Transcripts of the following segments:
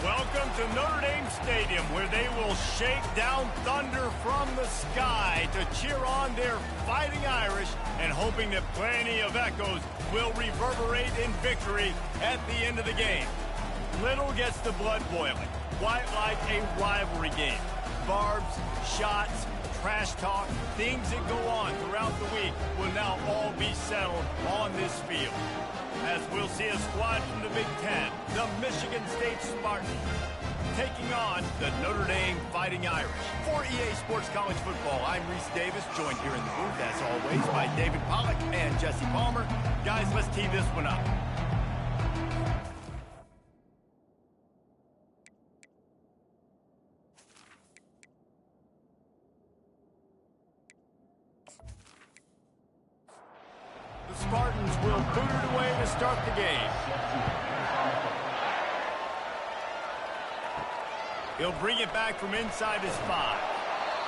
Welcome to Notre Dame Stadium, where they will shake down thunder from the sky to cheer on their Fighting Irish and hoping that plenty of echoes will reverberate in victory at the end of the game. Little gets the blood boiling, quite like a rivalry game. Barbs, shots, trash talk, things that go on throughout the week will now all be settled on this field. As we'll see a squad from the Big Ten, the Michigan State Spartans, taking on the Notre Dame Fighting Irish. For EA Sports College Football, I'm Reese Davis, joined here in the booth, as always, by David Pollack and Jesse Palmer. Guys, let's tee this one up. The Spartans will boot it away to start the game. He'll bring it back from inside his 5.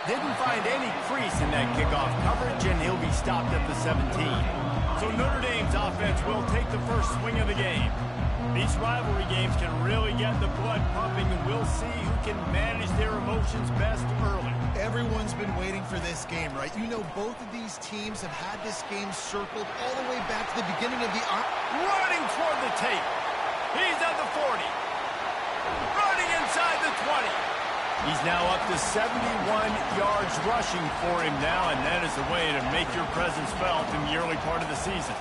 Didn't find any crease in that kickoff coverage, and he'll be stopped at the 17. So Notre Dame's offense will take the first swing of the game. These rivalry games can really get the blood pumping, and we'll see who can manage their emotions best early. Everyone's been waiting for this game, right? You know, both of these teams have had this game circled all the way back to the beginning of the... Running toward the tape. He's at the 40. Running inside the 20. He's now up to 71 yards rushing for him now, and that is the way to make your presence felt in the early part of the season.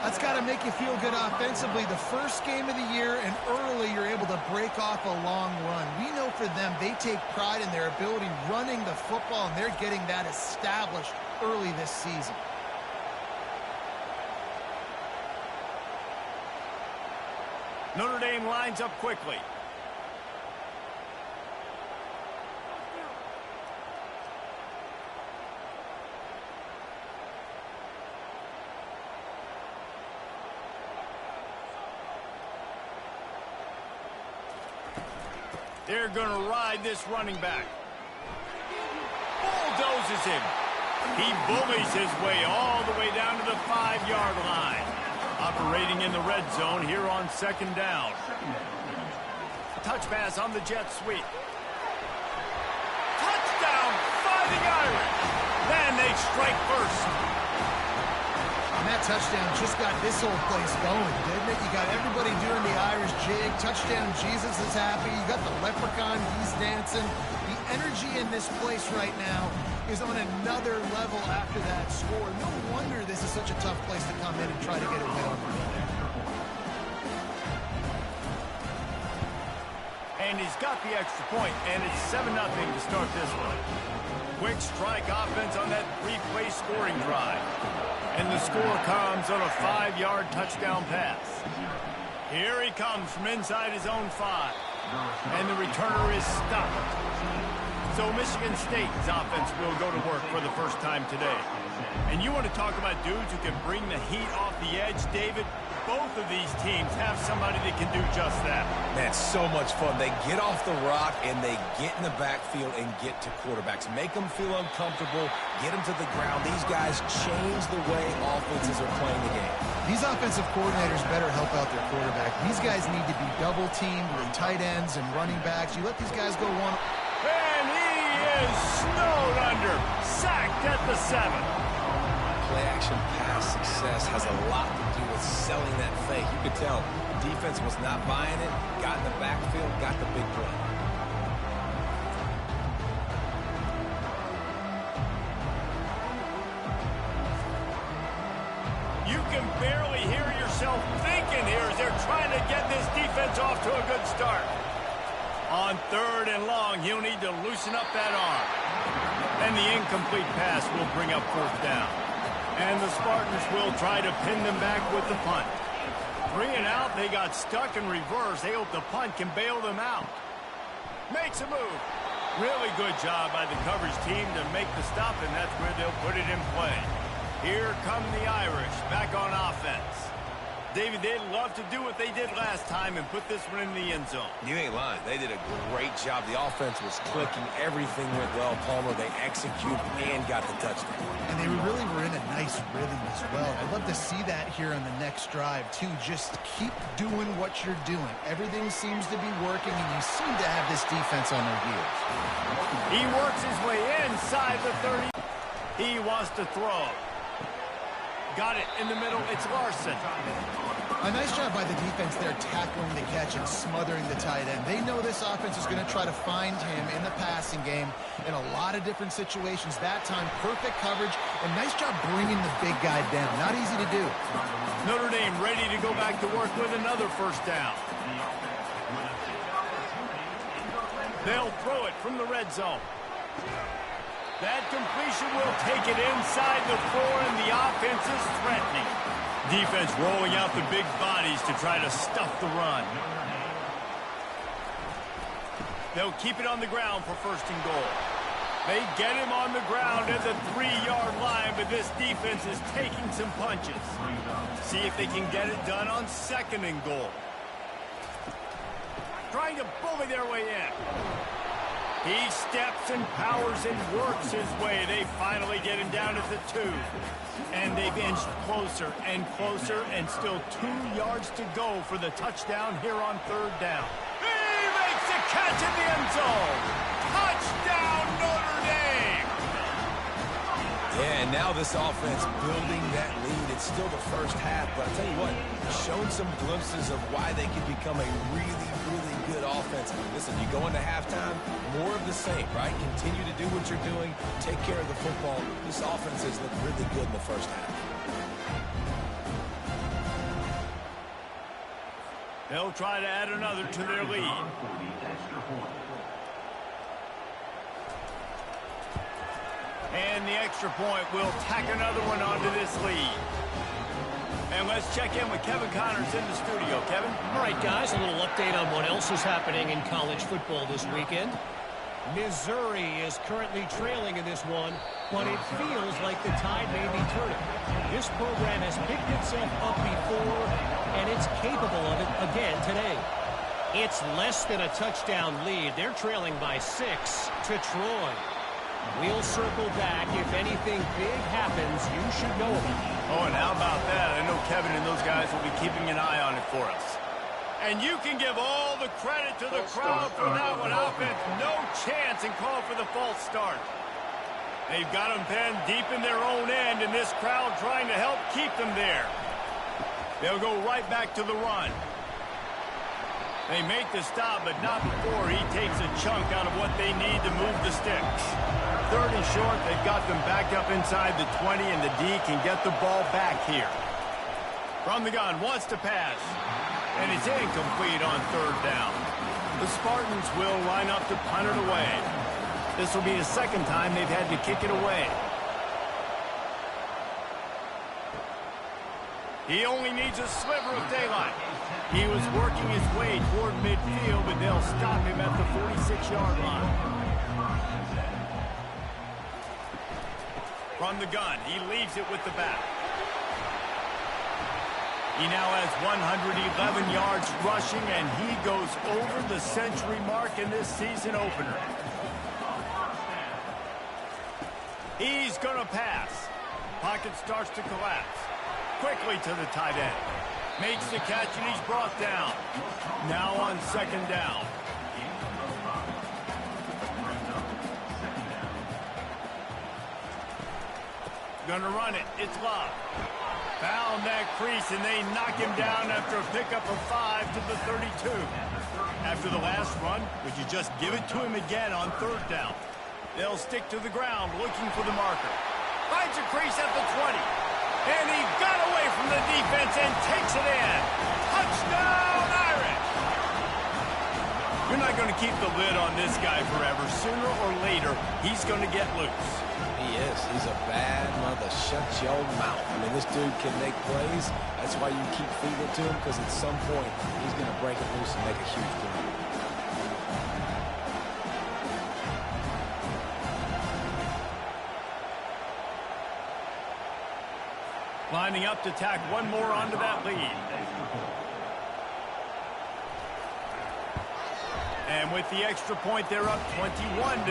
That's got to make you feel good offensively. The first game of the year, and early you're able to break off a long run. We know for them, they take pride in their ability running the football, and they're getting that established early this season. Notre Dame lines up quickly. They're going to ride this running back. Bulldozes him. He bullies his way all the way down to the 5-yard line. Operating in the red zone here on second down. Touch pass on the jet sweep. Touchdown, Fighting Irish. Then they strike first. And that touchdown just got this whole place going, didn't it? You got everybody doing the Irish jig. Touchdown, Jesus is happy. You got the leprechaun, he's dancing. The energy in this place right now is on another level after that score. No wonder this is such a tough place to come in and try to get a win on. And he's got the extra point, and it's 7-0 to start this one. Quick strike offense on that 3-play scoring drive. And the score comes on a 5-yard touchdown pass. Here he comes from inside his own 5. And the returner is stopped. So Michigan State's offense will go to work for the first time today. And you want to talk about dudes who can bring the heat off the edge, David? Both of these teams have somebody that can do just that. Man, so much fun. They get off the rock, and they get in the backfield and get to quarterbacks. Make them feel uncomfortable, get them to the ground. These guys change the way offenses are playing the game. These offensive coordinators better help out their quarterback. These guys need to be double-teamed with tight ends and running backs. You let these guys go one... And he is snowed under. Sacked at the 7. Play-action pass success has a lot to do with selling that fake. You could tell the defense was not buying it, got in the backfield, got the big play. You can barely hear yourself thinking here as they're trying to get this defense off to a good start. On 3rd and long, he'll need to loosen up that arm. And the incomplete pass will bring up 4th down. And the Spartans will try to pin them back with the punt. 3 and out, they got stuck in reverse. They hope the punt can bail them out. Makes a move. Really good job by the coverage team to make the stop, and that's where they'll put it in play. Here come the Irish back on offense. David, they'd love to do what they did last time and put this one in the end zone. You ain't lying. They did a great job. The offense was clicking. Everything went well, Palmer. They executed and got the touchdown. And they really were in a nice rhythm as well. I'd love to see that here on the next drive, too. Just keep doing what you're doing. Everything seems to be working, and you seem to have this defense on their heels. He works his way inside the 30. He wants to throw. Got it in the middle. It's Larson. A nice job by the defense there tackling the catch and smothering the tight end. They know this offense is going to try to find him in the passing game in a lot of different situations. That time, perfect coverage, and nice job bringing the big guy down. Not easy to do. Notre Dame ready to go back to work with another first down. They'll throw it from the red zone. That completion will take it inside the 4, and the offense is threatening. Defense rolling out the big bodies to try to stuff the run. They'll keep it on the ground for first and goal. They get him on the ground at the 3-yard line, but this defense is taking some punches. See if they can get it done on second and goal. Trying to bully their way in. He steps and powers and works his way. They finally get him down at the 2. And they've inched closer and closer, and still 2 yards to go for the touchdown here on third down. He makes the catch in the end zone. Touchdown, Notre Dame! Yeah, and now this offense building that lead. It's still the first half, but I'll tell you what, shown some glimpses of why they can become a really, really good offense. Listen, you go into halftime, more of the same, right? Continue to do what you're doing, take care of the football. This offense has looked really good in the first half. They'll try to add another to their lead. And the extra point will tack another one onto this lead. And let's check in with Kevin Connors in the studio. Kevin? All right, guys, a little update on what else is happening in college football this weekend. Missouri is currently trailing in this one, but it feels like the tide may be turning. This program has picked itself up before, and it's capable of it again today. It's less than a touchdown lead. They're trailing by 6 to Troy. We'll circle back. If anything big happens, you should know about it. Oh, and how about that? I know Kevin and those guys will be keeping an eye on it for us. And you can give all the credit to the crowd for that one. Offense, no chance, and call for the false start. They've got them penned deep in their own end, and this crowd trying to help keep them there. They'll go right back to the run. They make the stop, but not before he takes a chunk out of what they need to move the sticks. Third and short, they've got them back up inside the 20, and the D can get the ball back here. From the gun, wants to pass. And it's incomplete on third down. The Spartans will line up to punt it away. This will be the second time they've had to kick it away. He only needs a sliver of daylight. He was working his way toward midfield, but they'll stop him at the 46-yard line. From the gun, he leaves it with the back. He now has 111 yards rushing, and he goes over the century mark in this season opener. He's going to pass. Pocket starts to collapse. Quickly to the tight end. Makes the catch, and he's brought down. Now on second down. Gonna run it. It's Love. Found that crease, and they knock him down after a pickup of 5 to the 32. After the last run, would you just give it to him again on third down? They'll stick to the ground looking for the marker. Finds a crease at the 20. And he got away from the defense and takes it in. Touchdown, Irish! You're not going to keep the lid on this guy forever. Sooner or later, he's going to get loose. He is. He's a bad mother. Shut your mouth. I mean, this dude can make plays. That's why you keep feeding it to him, because at some point, he's going to break it loose and make a huge play. Lining up to tack one more onto that lead. And with the extra point, they're up 21-0.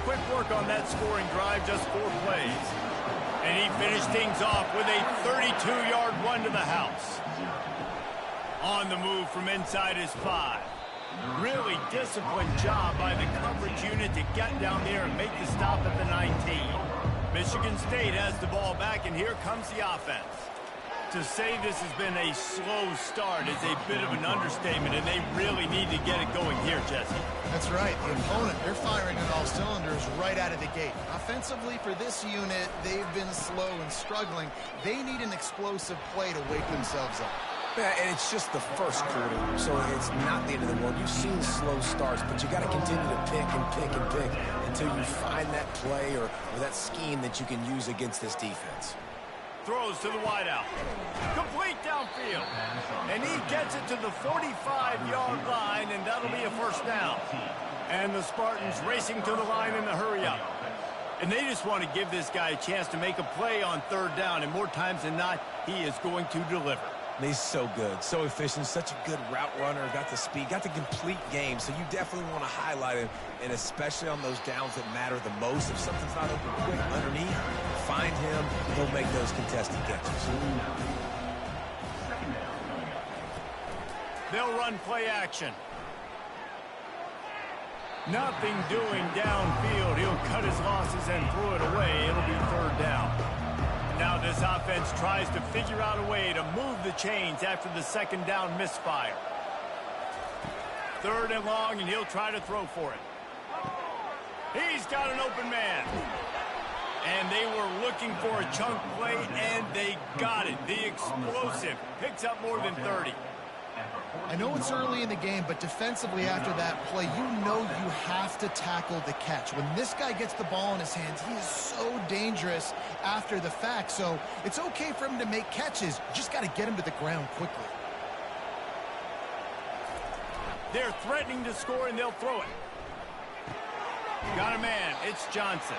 Quick work on that scoring drive, just 4 plays. And he finished things off with a 32-yard run to the house. On the move from inside his 5. Really disciplined job by the coverage unit to get down there and make the stop at the 19. Michigan State has the ball back, and here comes the offense. To say this has been a slow start is a bit of an understatement, and they really need to get it going here, Jesse. That's right. The opponent, they're firing on all cylinders right out of the gate. Offensively, for this unit, they've been slow and struggling. They need an explosive play to wake themselves up. Yeah, and it's just the first quarter, so it's not the end of the world. You've seen slow starts, but you got to continue to pick and pick and pick until you find that play or that scheme that you can use against this defense. Throws to the wideout. Complete downfield. And he gets it to the 45-yard line, and that'll be a first down. And the Spartans racing to the line in the hurry-up. And they just want to give this guy a chance to make a play on 3rd down, and more times than not, he is going to deliver. He's so good, so efficient, such a good route runner, got the speed, got the complete game, so you definitely want to highlight him, and especially on those downs that matter the most. If something's not open quick underneath, find him, he'll make those contested catches. They'll run play action. Nothing doing downfield. He'll cut his losses and throw it away. It'll be 3rd down. Now this offense tries to figure out a way to move the chains after the 2nd down misfire. 3rd and long, and he'll try to throw for it. He's got an open man. And they were looking for a chunk play, and they got it. The explosive picks up more than 30. I know it's early in the game, but defensively after that play, you know you have to tackle the catch. When this guy gets the ball in his hands, he is so dangerous after the fact. So it's okay for him to make catches. You just got to get him to the ground quickly. They're threatening to score, and they'll throw it. Got a man. It's Johnson.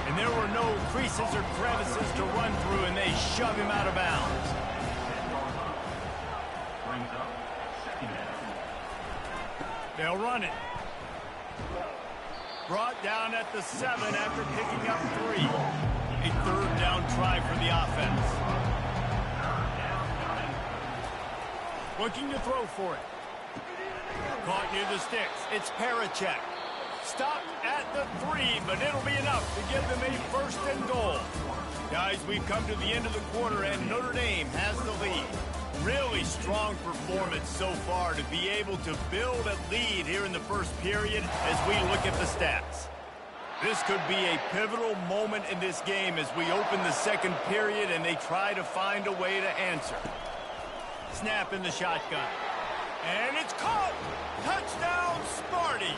And there were no creases or crevices to run through, and they shove him out of bounds. They'll run it. Brought down at the 7 after picking up 3. A 3rd down try for the offense. Looking to throw for it. Caught near the sticks. It's Parachek. Stopped at the 3, but it'll be enough to give them a 1st and goal. Guys, we've come to the end of the quarter, and Notre Dame has the lead. Really strong performance so far to be able to build a lead here in the 1st period as we look at the stats. This could be a pivotal moment in this game as we open the 2nd period and they try to find a way to answer. Snap in the shotgun. And it's caught! Touchdown, Sparty!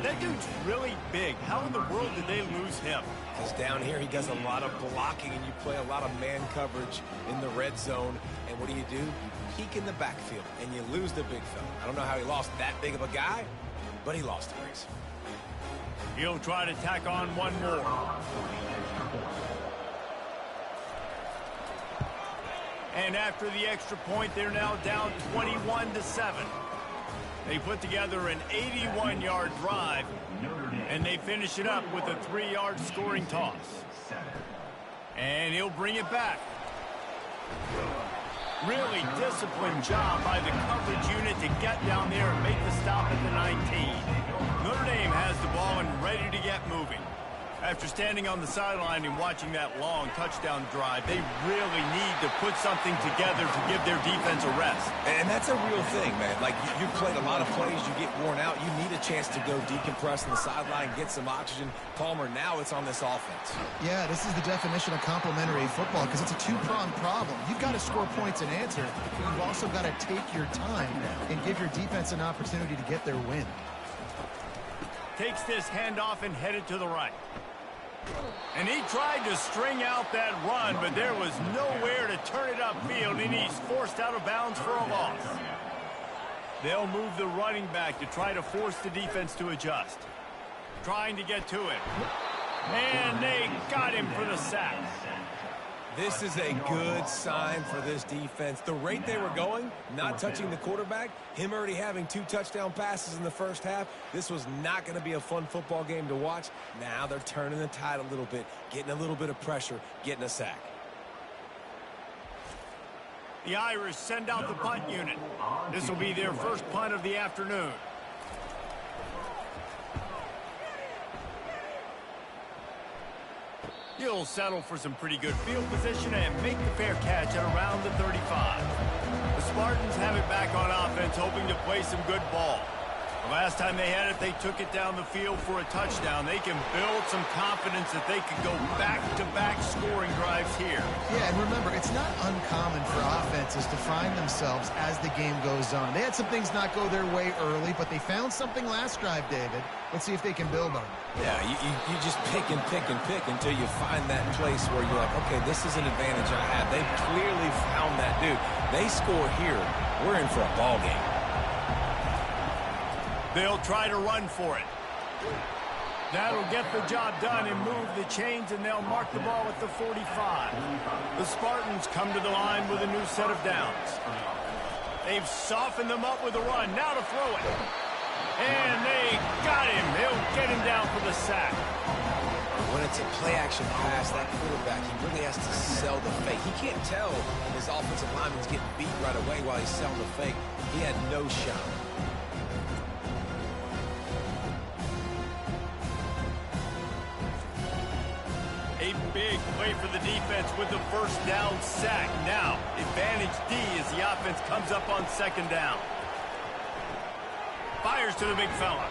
That dude's really big. How in the world did they lose him? Because down here he does a lot of blocking, and you play a lot of man coverage in the red zone. And what do? You peek in the backfield, and you lose the big fella. I don't know how he lost that big of a guy, but he lost the race. He'll try to tack on one more. And after the extra point, they're now down 21-7. They put together an 81-yard drive, and they finish it up with a 3-yard scoring toss. And he'll bring it back. Really disciplined job by the coverage unit to get down there and make the stop at the 19. Notre Dame has the ball and ready to get moving. After standing on the sideline and watching that long touchdown drive, they really need to put something together to give their defense a rest. And that's a real thing, man. Like, you've played a lot of plays, you get worn out, you need a chance to go decompress on the sideline, get some oxygen. Palmer, now it's on this offense. Yeah, this is the definition of complementary football because it's a two-pronged problem. You've got to score points and answer, but you've also got to take your time and give your defense an opportunity to get their win. Takes this handoff and headed to the right. And he tried to string out that run, but there was nowhere to turn it upfield, and he's forced out of bounds for a loss. They'll move the running back to try to force the defense to adjust. Trying to get to it. And they got him for the sack. This is a good sign for this defense. The rate they were going, not touching the quarterback, him already having 2 touchdown passes in the first half, this was not going to be a fun football game to watch. Now they're turning the tide a little bit, getting a little bit of pressure, getting a sack. The Irish send out the punt unit. This will be their first punt of the afternoon. He'll settle for some pretty good field position and make the fair catch at around the 35. The Spartans have it back on offense, hoping to play some good ball. The last time they had it, they took it down the field for a touchdown. They can build some confidence that they could go back-to-back scoring drives here. Yeah, and remember, it's not uncommon for offenses to find themselves as the game goes on. They had some things not go their way early, but they found something last drive, David. Let's see if they can build on it. Yeah, you just pick and pick and pick until you find that place where you're like, okay, this is an advantage I have. They've clearly found that, dude. They score here, we're in for a ball game. They'll try to run for it. That'll get the job done and move the chains, and they'll mark the ball at the 45. The Spartans come to the line with a new set of downs. They've softened them up with a run. Now to throw it. And they got him. They'll get him down for the sack. When it's a play-action pass, that quarterback, he really has to sell the fake. He can't tell his offensive lineman's getting beat right away while he's selling the fake. He had no shot. A big play for the defense with the first down sack. Now, advantage D as the offense comes up on second down. Fires to the big fella.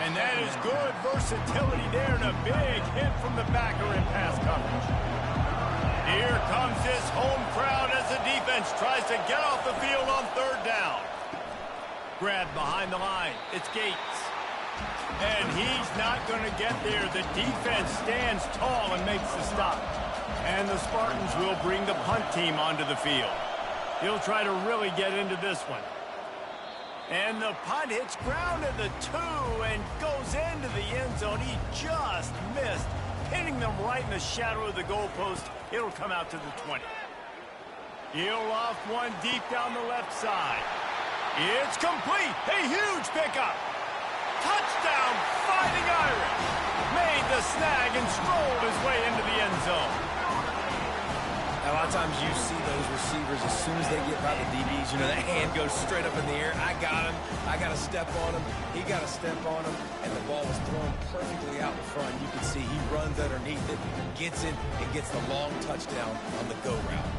And that is good versatility there and a big hit from the backer in pass coverage. Here comes this home crowd as the defense tries to get off the field on third down. Grabbed behind the line. It's Gates. And he's not going to get there. The defense stands tall and makes the stop. And the Spartans will bring the punt team onto the field. He'll try to really get into this one. And the punt hits ground at the 2 and goes into the end zone. He just missed, hitting them right in the shadow of the goalpost. It'll come out to the 20. He'll off one deep down the left side. It's complete. A huge pickup. Touchdown, Fighting Irish. Made the snag and strolled his way into the end zone. A lot of times you see those receivers, as soon as they get by the DBs, you know, that hand goes straight up in the air. I got him. I got to step on him. He got to step on him. And the ball was thrown perfectly out in front. You can see he runs underneath it, gets it, and gets the long touchdown on the go route.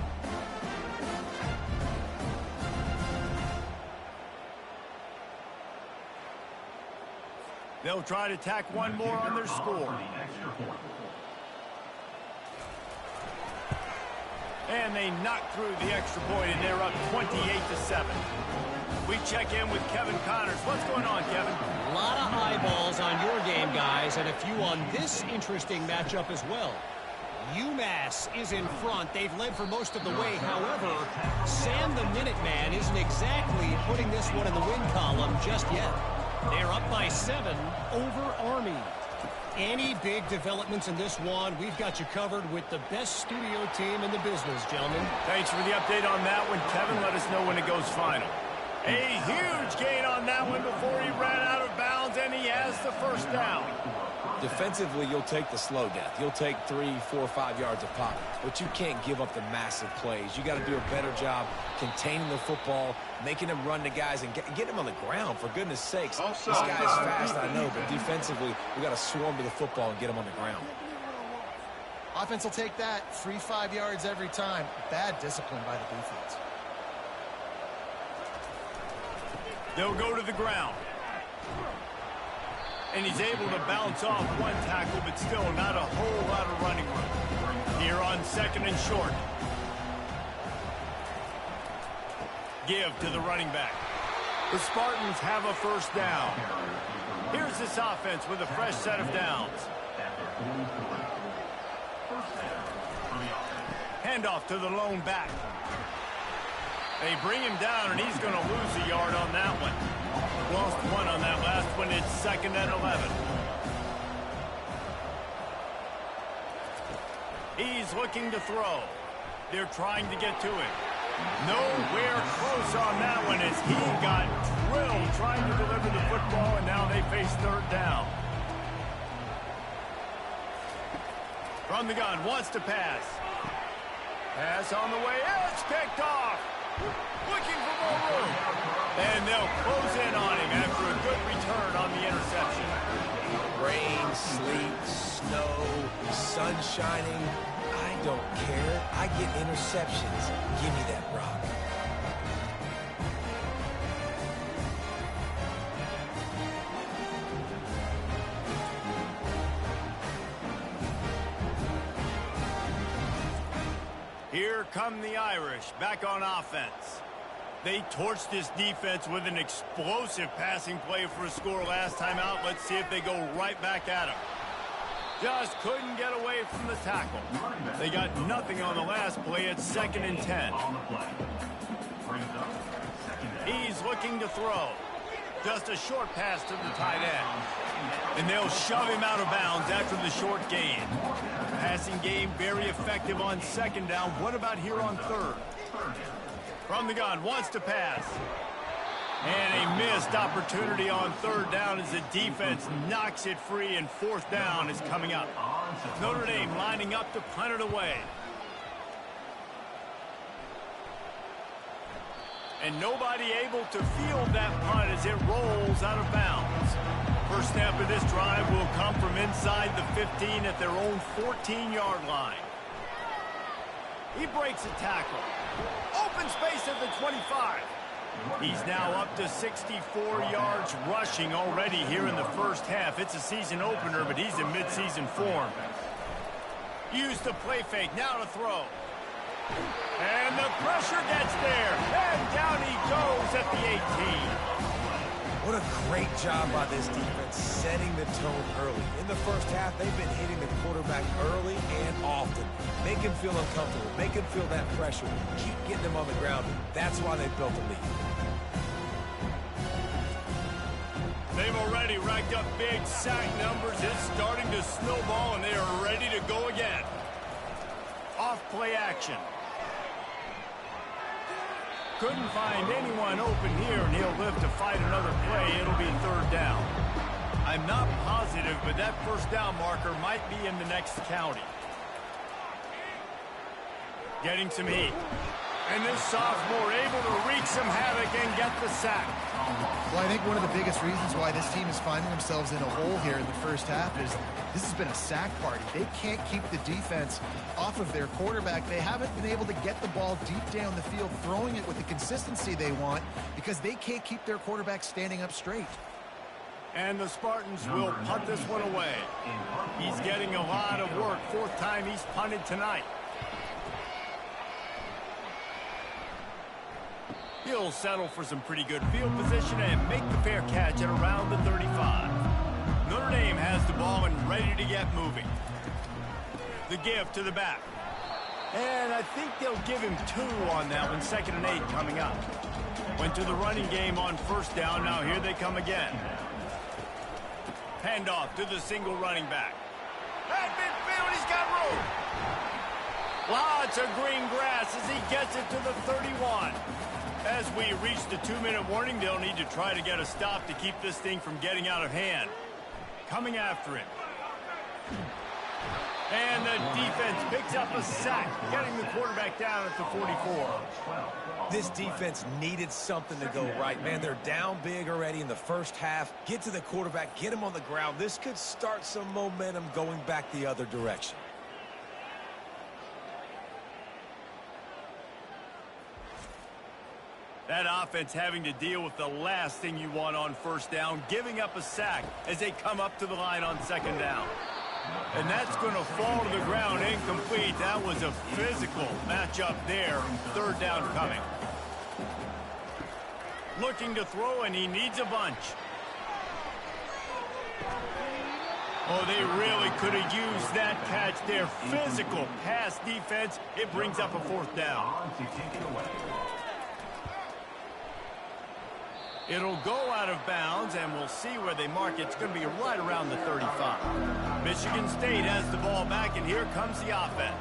They'll try to tack one more on their score. And they knock through the extra point, and they're up 28-7. We check in with Kevin Connors. What's going on, Kevin? A lot of eyeballs on your game, guys, and a few on this interesting matchup as well. UMass is in front. They've led for most of the way. However, Sam the Minuteman isn't exactly putting this one in the win column just yet. They're up by 7 over Army. Any big developments in this one, we've got you covered with the best studio team in the business, gentlemen. Thanks for the update on that one, Kevin. Let us know when it goes final. A huge gain on that one before he ran out of bounds, and he has the first down. Defensively, you'll take the slow death. You'll take 3, 4, 5 yards of pocket, but you can't give up the massive plays. You got to do a better job containing the football, making them run to guys, and get them on the ground, for goodness sakes. This guy's fast, I know, but defensively, we got to swarm to the football and get him on the ground. Offense will take that. Free 5 yards every time. Bad discipline by the defense. They'll go to the ground. And he's able to bounce off one tackle, but still not a whole lot of running room. Here on second and short. Give to the running back. The Spartans have a first down. Here's this offense with a fresh set of downs. Handoff to the lone back. They bring him down, and he's going to lose a yard on that one. Lost one on that last one. It's second and 11. He's looking to throw. They're trying to get to it. Nowhere close on that one as he got drilled trying to deliver the football, and now they face third down. From the gun, wants to pass. Pass on the way, it's picked off. Looking for more room. And they'll close in on him after a good return on the interception. Rain, sleet, snow, sun shining. I don't care. I get interceptions. Give me that rock. Here come the Irish, back on offense. They torched this defense with an explosive passing play for a score last time out. Let's see if they go right back at him. Just couldn't get away from the tackle. They got nothing on the last play. It's 2nd and 10. He's looking to throw. Just a short pass to the tight end. And they'll shove him out of bounds after the short gain. Passing game very effective on 2nd down. What about here on 3rd? From the gun, wants to pass. And a missed opportunity on 3rd down as the defense knocks it free, and 4th down is coming up. Notre Dame lining up to punt it away. And nobody able to field that punt as it rolls out of bounds. First snap of this drive will come from inside the 15 at their own 14-yard line. He breaks a tackle. Open space at the 25. He's now up to 64 yards rushing already here in the first half. It's a season opener, but he's in midseason form. Use the play fake, now to throw. And the pressure gets there. And down he goes at the 18. What a great job by this defense setting the tone early. In the first half, they've been hitting the quarterback early and often. Make him feel uncomfortable. Make him feel that pressure. Keep getting him on the ground. That's why they built the lead. They've already racked up big sack numbers. It's starting to snowball, and they are ready to go again. Off-play action. Couldn't find anyone open here, and he'll live to fight another play. It'll be 3rd down. I'm not positive, but that 1st down marker might be in the next county. Getting some heat. And this sophomore able to wreak some havoc and get the sack. Well, I think one of the biggest reasons why this team is finding themselves in a hole here in the first half is this has been a sack party. They can't keep the defense off of their quarterback. They haven't been able to get the ball deep down the field, throwing it with the consistency they want because they can't keep their quarterback standing up straight. And the Spartans will punt this one away. He's getting a lot of work. 4th time he's punted tonight. He'll settle for some pretty good field position and make the fair catch at around the 35. Notre Dame has the ball and ready to get moving. The give to the back. And I think they'll give him 2 on that one. 2nd and 8 coming up. Went to the running game on 1st down. Now here they come again. Handoff to the single running back. At midfield, he's got room. Lots of green grass as he gets it to the 31. As we reach the 2-minute warning, they'll need to try to get a stop to keep this thing from getting out of hand. Coming after it. And the defense picks up a sack, getting the quarterback down at the 44. This defense needed something to go right. Man, they're down big already in the first half. Get to the quarterback, get him on the ground. This could start some momentum going back the other direction. That offense having to deal with the last thing you want on 1st down, giving up a sack as they come up to the line on 2nd down. And that's going to fall to the ground incomplete. That was a physical matchup there. 3rd down coming. Looking to throw, and he needs a bunch. Oh, they really could have used that catch there. Physical pass defense. It brings up a 4th down. It'll go out of bounds, and we'll see where they mark it. It's going to be right around the 35. Michigan State has the ball back, and here comes the offense.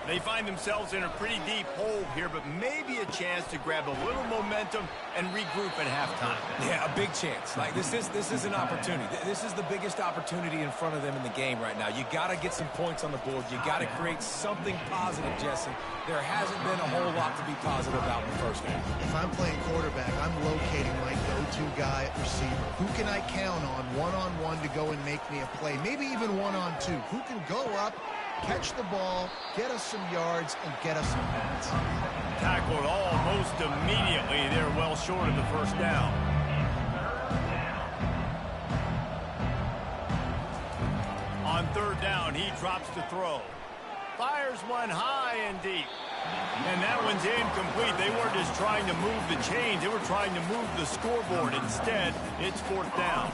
They find themselves in a pretty deep hole here, but maybe a chance to grab a little momentum and regroup at halftime. Yeah, a big chance. Like, this is an opportunity. This is the biggest opportunity in front of them in the game right now. You got to get some points on the board. You got to create something positive, Jesse. There hasn't been a whole lot to be positive about in the first half. If I'm playing quarterback, I'm locating my go-to guy at receiver. Who can I count on one-on-one to go and make me a play? Maybe even one-on-two. Who can go up, catch the ball, get us some yards, and get us some points? Tackled almost immediately. They're well short of the first down. On third down, he drops to throw. Fires one high and deep. And that one's incomplete. They weren't just trying to move the chains. They were trying to move the scoreboard. Instead, it's fourth down.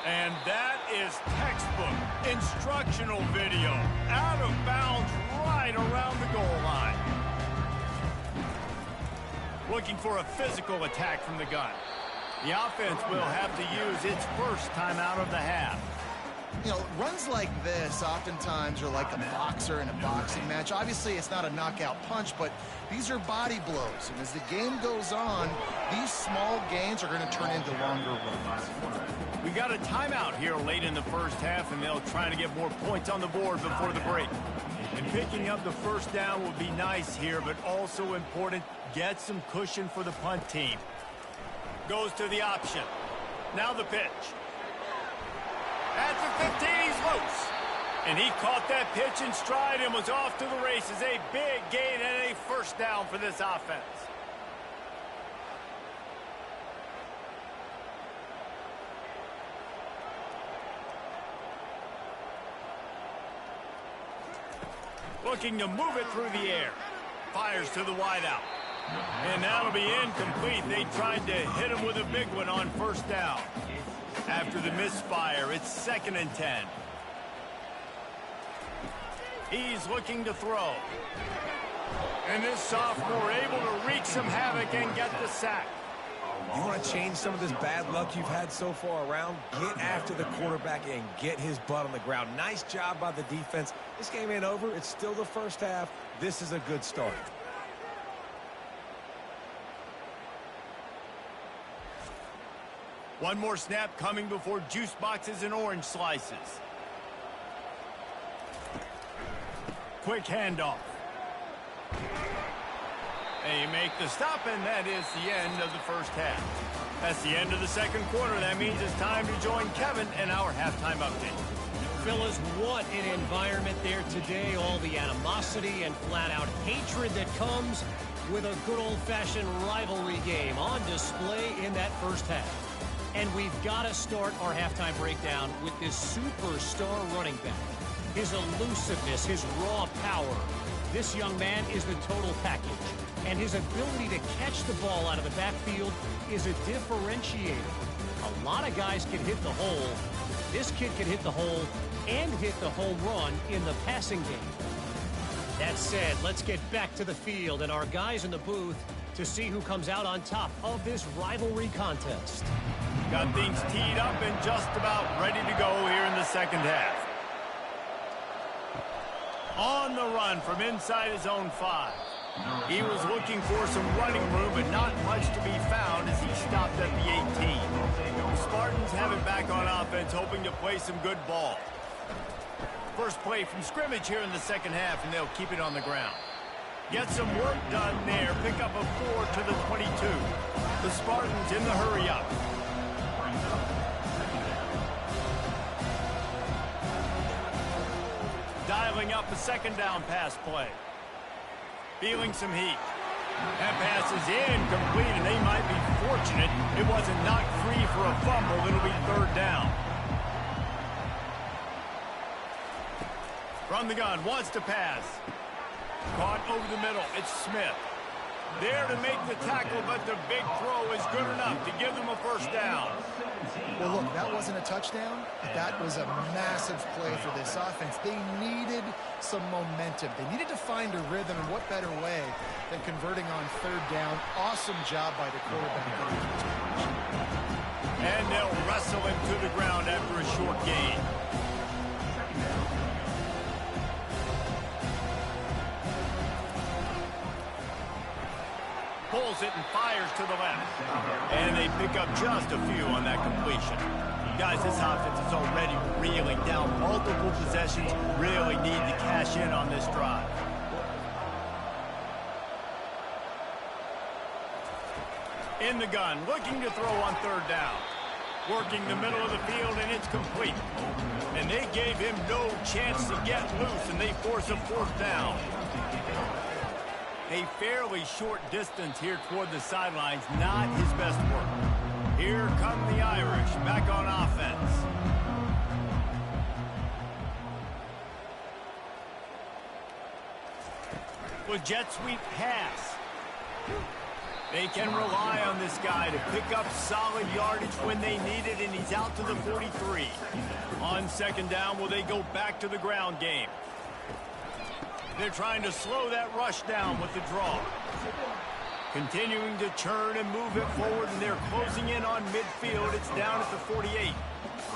And that is textbook instructional video. Out of bounds right around the goal line. Looking for a physical attack from the gun. The offense will have to use its first time out of the half. You know, runs like this oftentimes are like a boxer in a boxing match. Obviously, it's not a knockout punch, but these are body blows. And as the game goes on, these small gains are going to turn into longer runs. We got a timeout here late in the first half, and they'll try to get more points on the board before the break. And picking up the first down will be nice here, but also important, get some cushion for the punt team. Goes to the option. Now the pitch. At the 15, he's loose. And he caught that pitch in stride and was off to the races. A big gain and a first down for this offense. Looking to move it through the air. Fires to the wideout. And that'll be incomplete. They tried to hit him with a big one on first down. After the misfire, it's 2nd and 10. He's looking to throw. And this sophomore able to wreak some havoc and get the sack. You want to change some of this bad luck you've had so far around? Get after the quarterback and get his butt on the ground. Nice job by the defense. This game ain't over. It's still the first half. This is a good start. One more snap coming before juice boxes and orange slices. Quick handoff. They make the stop, and that is the end of the first half. That's the end of the second quarter. That means it's time to join Kevin in our halftime update. Fellas, what an environment there today. All the animosity and flat-out hatred that comes with a good old-fashioned rivalry game on display in that first half. And we've got to start our halftime breakdown with this superstar running back. His elusiveness, his raw power. This young man is the total package. And his ability to catch the ball out of the backfield is a differentiator. A lot of guys can hit the hole. This kid can hit the hole and hit the home run in the passing game. That said, let's get back to the field and our guys in the booth to see who comes out on top of this rivalry contest. Got things teed up and just about ready to go here in the second half. On the run from inside his own 5. He was looking for some running room, but not much to be found as he stopped at the 18. The Spartans have it back on offense, hoping to play some good ball. First play from scrimmage here in the second half, and they'll keep it on the ground. Get some work done there. Pick up a 4 to the 22. The Spartans in the hurry-up. Dialing up a second down pass play. Feeling some heat. That pass is incomplete, and they might be fortunate it wasn't knocked free for a fumble. It'll be third down. From the gun, wants to pass. Caught over the middle. It's Smith. There to make the tackle, but the big throw is good enough to give them a first down. Well, look, that wasn't a touchdown, but that was a massive play for this offense. They needed some momentum. They needed to find a rhythm, and what better way than converting on third down. Awesome job by the quarterback. And they'll wrestle him to the ground after a short gain. Pulls it and fires to the left. And they pick up just a few on that completion. Guys, this offense is already reeling down multiple possessions. Really need to cash in on this drive. In the gun, looking to throw on third down. Working the middle of the field, and it's complete. And they gave him no chance to get loose, and they force a fourth down. A fairly short distance here toward the sidelines, not his best work. Here come the Irish, back on offense. With jet sweep pass. They can rely on this guy to pick up solid yardage when they need it, and he's out to the 43. On second down, will they go back to the ground game? They're trying to slow that rush down with the draw. Continuing to churn and move it forward, and they're closing in on midfield. It's down at the 48.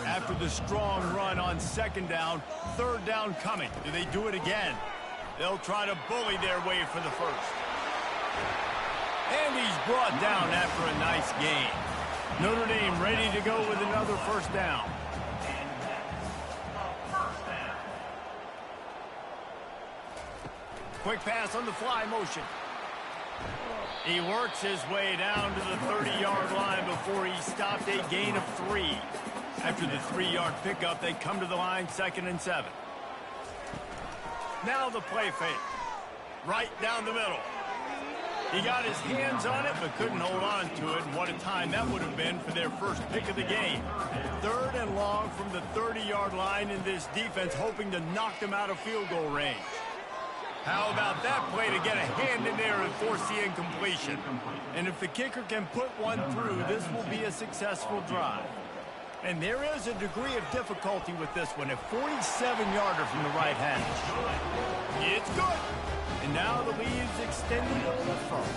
After the strong run on second down, third down coming. Do they do it again? They'll try to bully their way for the first. And he's brought down after a nice gain. Notre Dame ready to go with another first down. Quick pass on the fly motion. He works his way down to the 30-yard line before he stopped a gain of 3. After the 3-yard pickup, they come to the line, 2nd and 7. Now the play fake. Right down the middle. He got his hands on it, but couldn't hold on to it. And what a time that would have been for their first pick of the game. 3rd and long from the 30-yard line, in this defense hoping to knock them out of field goal range. How about that play to get a hand in there and force the incompletion? And if the kicker can put one through, this will be a successful drive. And there is a degree of difficulty with this one. A 47-yarder from the right hash. It's good. And now the lead's extended a little further.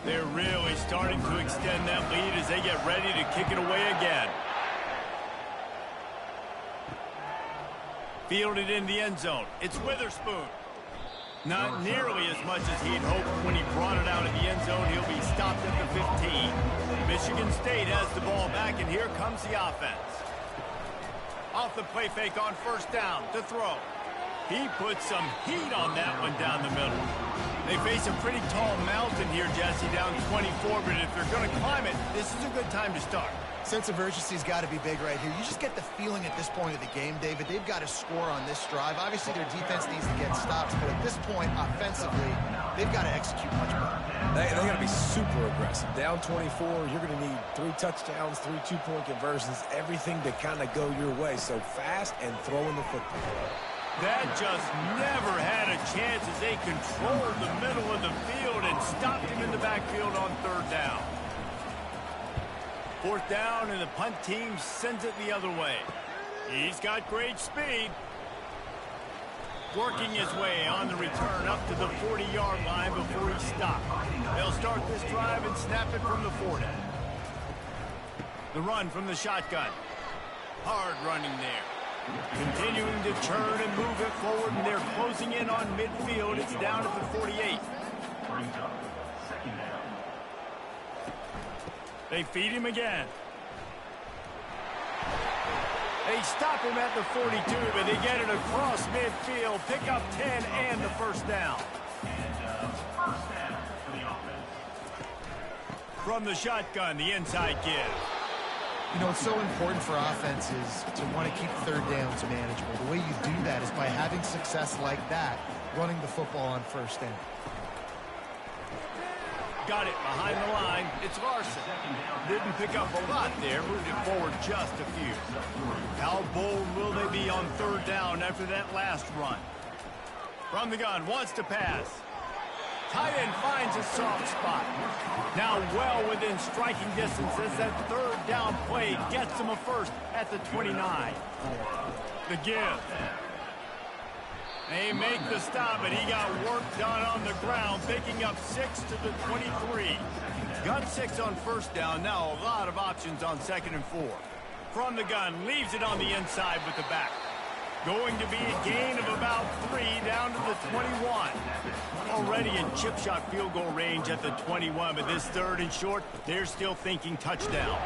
They're really starting to extend that lead as they get ready to kick it away again. Fielded in the end zone. It's Witherspoon. Not nearly as much as he'd hoped when he brought it out of the end zone. He'll be stopped at the 15. Michigan State has the ball back, and here comes the offense. Off the play fake on first down to throw. He put some heat on that one down the middle. They face a pretty tall mountain here, Jesse, down 24, but if they're going to climb it, this is a good time to start. Sense of urgency's got to be big right here. You just get the feeling at this point of the game, David, they've got to score on this drive. Obviously, their defense needs to get stops, but at this point, offensively, they've got to execute much better. They got to be super aggressive. Down 24, you're going to need 3 touchdowns, 3 two-point conversions, everything to kind of go your way. So fast and throwing the football. That just never had a chance as they controlled the middle of the field and stopped him in the backfield on third down. Fourth down, and the punt team sends it the other way. He's got great speed. Working his way on the return up to the 40-yard line before he stopped. They'll start this drive and snap it from the 40. The run from the shotgun. Hard running there. Continuing to churn and move it forward, and they're closing in on midfield. It's down at the 48. They feed him again. They stop him at the 42, but they get it across midfield. Pick up 10 and the first down. From the shotgun, the inside give. You know, it's so important for offenses to want to keep third downs manageable. The way you do that is by having success like that, running the football on first down. Got it behind the line. It's Larson. Didn't pick up a lot there. Moved it forward just a few. How bold will they be on third down after that last run? From the gun, wants to pass. Tight end finds a soft spot. Now well within striking distance as that third down play gets him a first at the 29. The give. They make the stop, and he got work done on the ground, picking up 6 to the 23. Got 6 on first down. Now a lot of options on 2nd and 4. From the gun, leaves it on the inside with the back. Going to be a gain of about 3 down to the 21. Already in chip shot field goal range at the 21, but this 3rd and short, they're still thinking touchdown.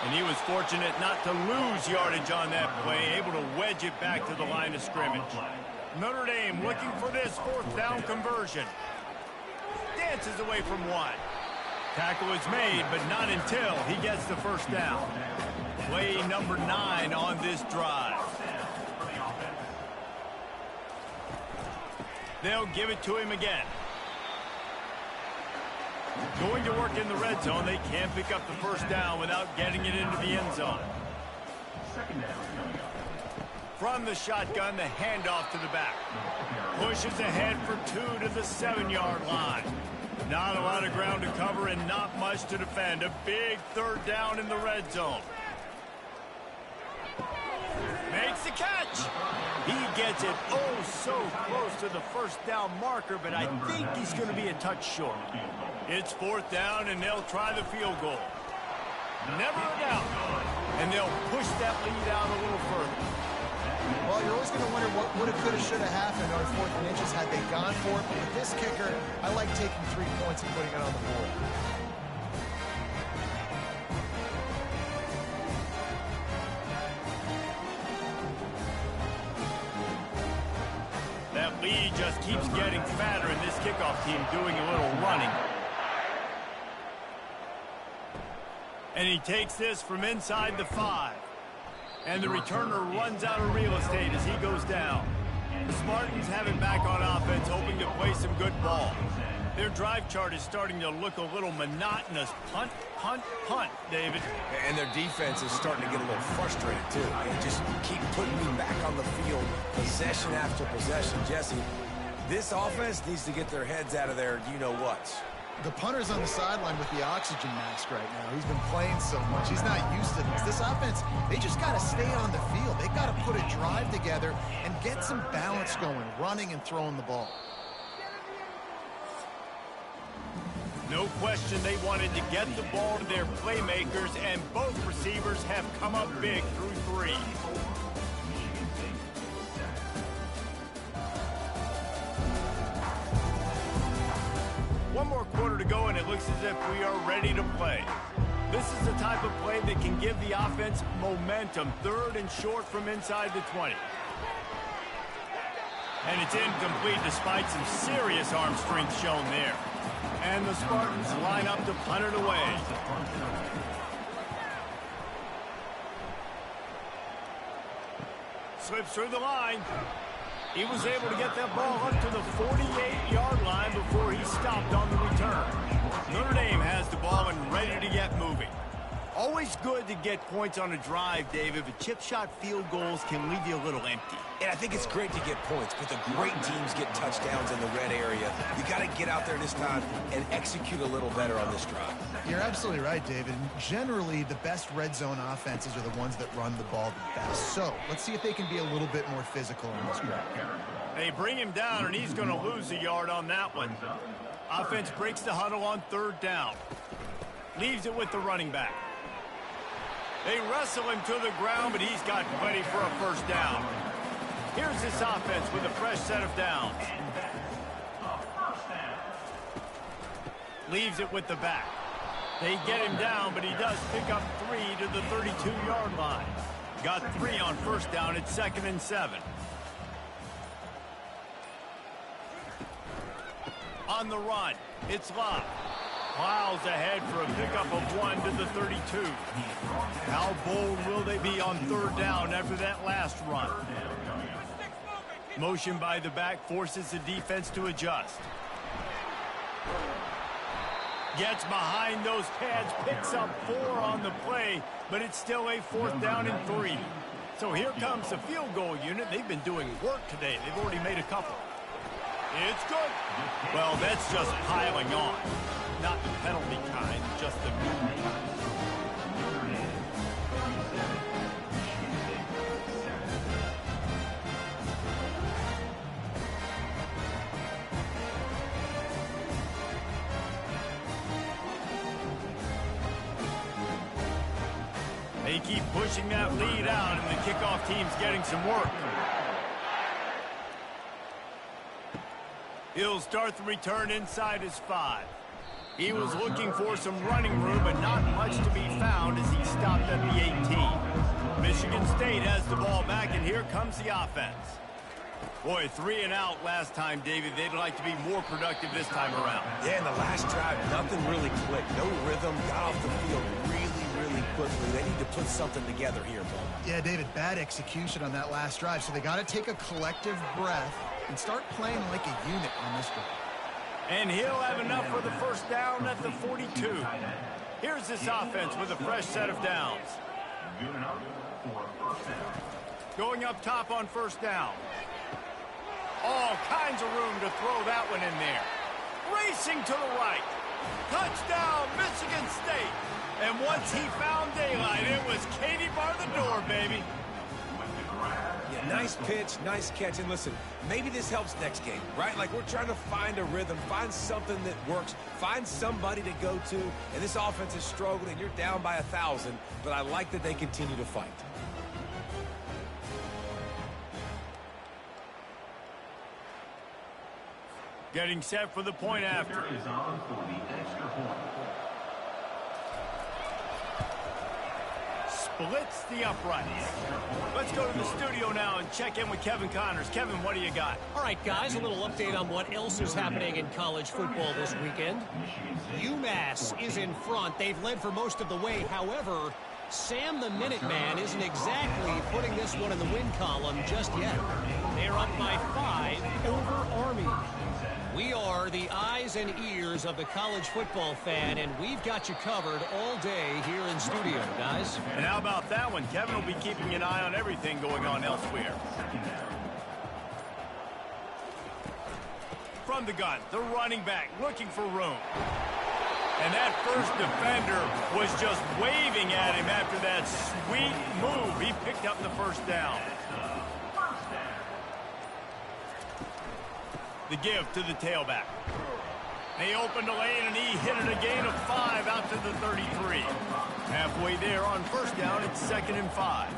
And he was fortunate not to lose yardage on that play, able to wedge it back to the line of scrimmage. Notre Dame looking for this 4th down conversion. Dances away from one. Tackle is made, but not until he gets the first down. Play number 9 on this drive. They'll give it to him again. Going to work in the red zone. They can't pick up the first down without getting it into the end zone. From the shotgun, the handoff to the back. Pushes ahead for 2 to the 7-yard line. Not a lot of ground to cover and not much to defend. A big 3rd down in the red zone. Makes the catch. He gets it oh so close to the first down marker, but I think he's going to be a touch short. It's 4th down, and they'll try the field goal. Never a doubt. And they'll push that lead out a little further. Well, you're always going to wonder what would have, could have, should have happened on 4th and inches had they gone for it. But with this kicker, I like taking 3 points and putting it on the board. That lead just keeps getting fatter, and this kickoff team doing a little running. And he takes this from inside the 5. And the returner runs out of real estate as he goes down. The Spartans have it back on offense, hoping to play some good ball. Their drive chart is starting to look a little monotonous. Punt, punt, punt, David. And their defense is starting to get a little frustrated, too. They just keep putting me back on the field, possession after possession. Jesse, this offense needs to get their heads out of their you-know-whats. The punter's on the sideline with the oxygen mask right now. He's been playing so much. He's not used to this. This offense, they just got to stay on the field. They got to put a drive together and get some balance going, running and throwing the ball. No question they wanted to get the ball to their playmakers, and both receivers have come up big through 3. One more quarter to go, and it looks as if we are ready to play. This is the type of play that can give the offense momentum. 3rd and short from inside the 20. And it's incomplete despite some serious arm strength shown there. And the Spartans line up to punt it away. Slips through the line. He was able to get that ball up to the 48-yard line before he stopped on the return. Notre Dame has the ball and ready to get moving. Always good to get points on a drive, David, but chip shot field goals can leave you a little empty. And I think it's great to get points, but the great teams get touchdowns in the red area. You got to get out there this time and execute a little better on this drive. You're absolutely right, David. Generally, the best red zone offenses are the ones that run the ball the best. So let's see if they can be a little bit more physical on this drive. They bring him down, and he's going to lose a yard on that one. Offense breaks the huddle on 3rd down. Leaves it with the running back. They wrestle him to the ground, but he's got plenty for a first down. Here's this offense with a fresh set of downs. Leaves it with the back. They get him down, but he does pick up 3 to the 32-yard line. Got 3 on first down at 2nd and 7. On the run, it's Love. Plows ahead for a pickup of 1 to the 32. How bold will they be on 3rd down after that last run? Motion by the back forces the defense to adjust. Gets behind those pads, picks up 4 on the play, but it's still a 4th down and 3. So here comes the field goal unit. They've been doing work today. They've already made a couple. It's good. Well, that's just piling on. Not the penalty kind, just the movement kind. They keep pushing that lead out, and the kickoff team's getting some work. He'll start the return inside his 5. He was looking for some running room, but not much to be found as he stopped at the 18. Michigan State has the ball back, and here comes the offense. Boy, 3 and out last time, David. They'd like to be more productive this time around. Yeah, in the last drive, nothing really clicked. No rhythm, got off the field really quickly. They need to put something together here, Paul. Yeah, David, bad execution on that last drive, so they got to take a collective breath and start playing like a unit on this drive. And he'll have enough for the first down at the 42. Here's this offense with a fresh set of downs. Going up top on first down. All kinds of room to throw that one in there. Racing to the right. Touchdown, Michigan State. And once he found daylight, it was Katie bar the door, baby. Yeah, nice pitch, nice catch. And listen, maybe this helps next game, right? Like, we're trying to find a rhythm, find something that works, find somebody to go to. And this offense is struggling. You're down by 1,000, but I like that they continue to fight. Getting set for the point after. Splits the uprights. Let's go to the studio now and check in with Kevin Connors. Kevin, what do you got? All right, guys, a little update on what else is happening in college football this weekend. UMass is in front. They've led for most of the way. However, Sam the Minuteman isn't exactly putting this one in the win column just yet. They're up by 5 over Army. We are the eyes and ears of the college football fan, and we've got you covered all day here in studio, guys. And how about that one? Kevin will be keeping an eye on everything going on elsewhere. From the gun, the running back looking for room. And that first defender was just waving at him after that sweet move. He picked up the first down. The give to the tailback. They opened the lane, and he hit it a gain of 5 out to the 33. Halfway there on first down, it's 2nd and 5.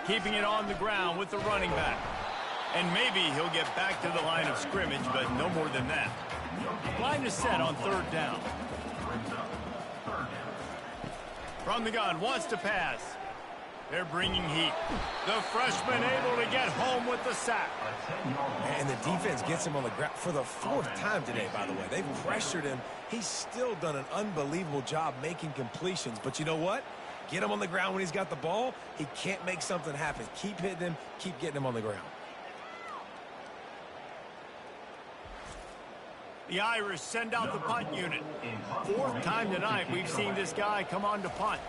Keeping it on the ground with the running back. And maybe he'll get back to the line of scrimmage, but no more than that. Line is set on 3rd down. From the gun, wants to pass. They're bringing heat. The freshman able to get home with the sack. And the defense gets him on the ground for the 4th time today, by the way. They've pressured him. He's still done an unbelievable job making completions. But you know what? Get him on the ground when he's got the ball. He can't make something happen. Keep hitting him. Keep getting him on the ground. The Irish send out the punt unit. 4th time tonight we've seen this guy come on to punt.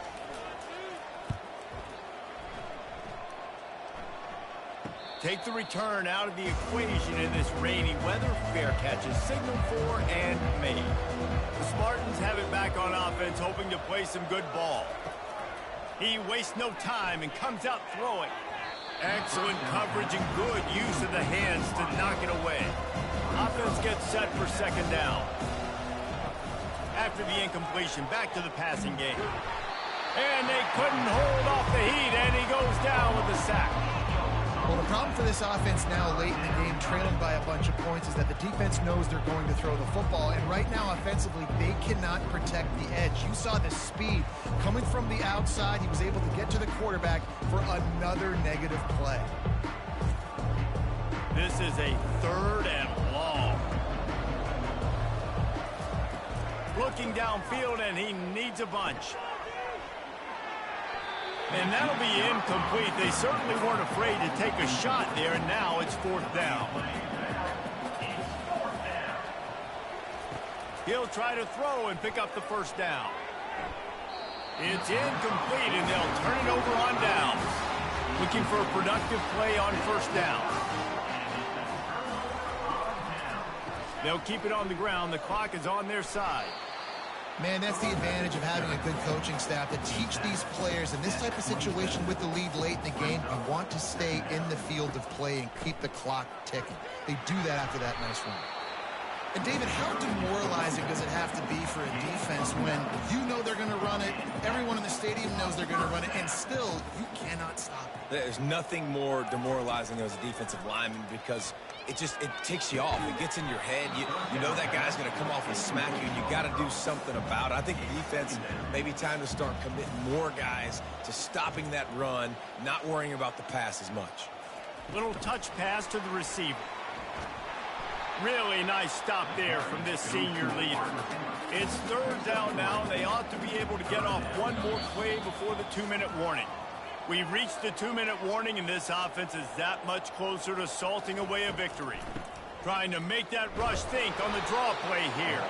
Take the return out of the equation in this rainy weather. Fair catches signaled for and made. The Spartans have it back on offense, hoping to play some good ball. He wastes no time and comes out throwing. Excellent coverage and good use of the hands to knock it away. Offense gets set for 2nd down. After the incompletion, back to the passing game. And they couldn't hold off the heat, and he goes down with the sack. Well, the problem for this offense now late in the game, trailing by a bunch of points, is that the defense knows they're going to throw the football. And right now, offensively, they cannot protect the edge. You saw the speed coming from the outside. He was able to get to the quarterback for another negative play. This is a 3rd and long. Looking downfield, and he needs a bunch. And that'll be incomplete. They certainly weren't afraid to take a shot there, and now it's 4th down. He'll try to throw and pick up the first down. It's incomplete, and they'll turn it over on downs. Looking for a productive play on first down. They'll keep it on the ground. The clock is on their side. Man, that's the advantage of having a good coaching staff to teach these players in this type of situation with the lead late in the game. You want to stay in the field of play and keep the clock ticking. They do that after that nice run. And, David, how demoralizing does it have to be for a defense when you know they're going to run it, everyone in the stadium knows they're going to run it, and still you cannot stop it? There's nothing more demoralizing as a defensive lineman because it ticks you off. It gets in your head. You know that guy's going to come off and smack you. You got to do something about it. I think the defense, maybe time to start committing more guys to stopping that run, not worrying about the pass as much. Little touch pass to the receiver. Really nice stop there from this senior leader. It's third down now. They ought to be able to get off one more play before the 2-minute warning. We've reached the 2-minute warning, and this offense is that much closer to salting away a victory. Trying to make that rush think on the draw play here.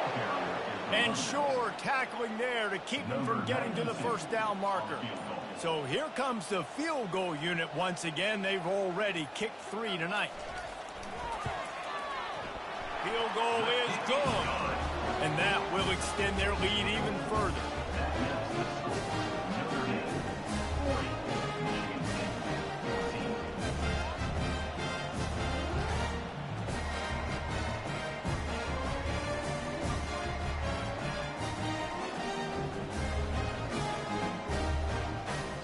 And sure, tackling there to keep them from getting to the first down marker. So here comes the field goal unit once again. They've already kicked 3 tonight. Field goal is good. And that will extend their lead even further.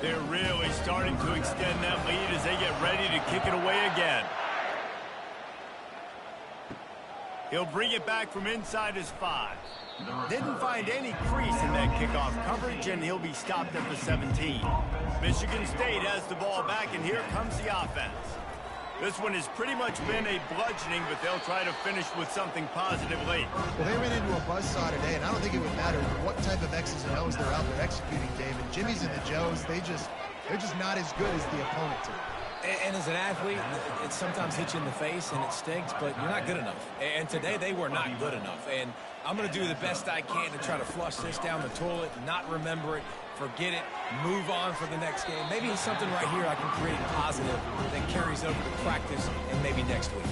They're really starting to extend that lead as they get ready to kick it away again. He'll bring it back from inside his 5. Didn't find any crease in that kickoff coverage, and he'll be stopped at the 17. Michigan State has the ball back, and here comes the offense. This one has pretty much been a bludgeoning, but they'll try to finish with something positive late. Well, they ran into a buzzsaw today, and I don't think it would matter what type of X's and O's they're out there executing, David. Jimmy's and the Joes, they're just not as good as the opponent to. And as an athlete, it sometimes hits you in the face and it stinks, but you're not good enough. And today they were not good enough. And I'm going to do the best I can to try to flush this down the toilet, not remember it, forget it, move on for the next game. Maybe it's something right here I can create positive that carries over to practice and maybe next week.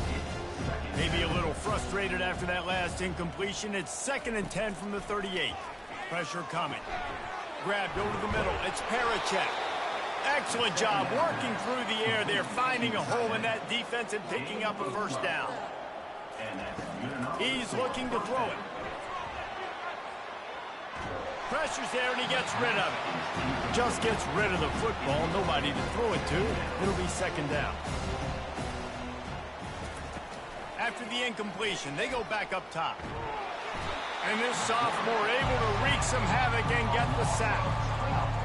Maybe a little frustrated after that last incompletion. It's 2nd and 10 from the 38. Pressure coming. Grabbed over the middle. It's Parachek. Excellent job working through the air there, finding a hole in that defense and picking up a first down. He's looking to throw it. Pressure's there, and he gets rid of it. Just gets rid of the football. Nobody to throw it to. It'll be 2nd down. After the incompletion, they go back up top. And this sophomore able to wreak some havoc and get the sack.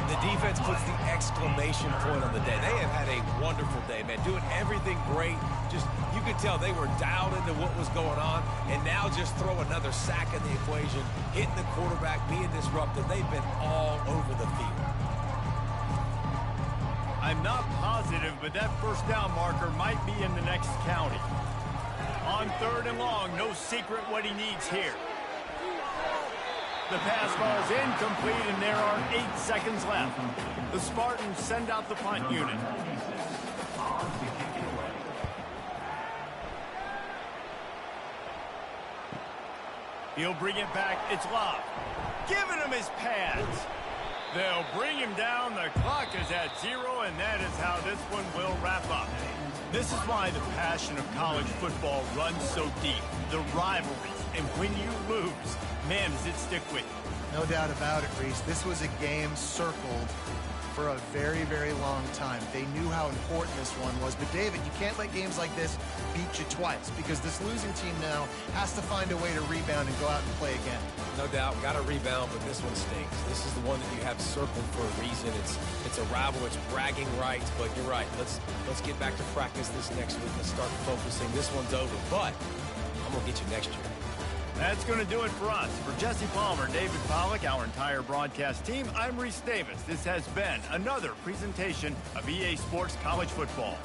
The defense puts the exclamation point on the day. They have had a wonderful day, man. Doing everything great. Just, you could tell they were dialed into what was going on. And now just throw another sack in the equation. Hitting the quarterback, being disruptive. They've been all over the field. I'm not positive, but that first down marker might be in the next county. On 3rd and long, no secret what he needs here. The pass ball is incomplete, and there are 8 seconds left. The Spartans send out the punt unit. He'll bring it back. It's Love. Giving him his pads. They'll bring him down. The clock is at 0, and that is how this one will wrap up. This is why the passion of college football runs so deep. The rivalries. And when you lose, man, does it stick with you. No doubt about it, Reese. This was a game circled for a very, very long time. They knew how important this one was. But, David, you can't let games like this beat you twice because this losing team now has to find a way to rebound and go out and play again. No doubt, got to rebound, but this one stinks. This is the one that you have circled for a reason. It's a rival. It's bragging rights, but you're right. Let's get back to practice this next week. Let's start focusing. This one's over, but I'm going to get you next year. That's going to do it for us. For Jesse Palmer, David Pollack, our entire broadcast team, I'm Reese Davis. This has been another presentation of EA Sports College Football.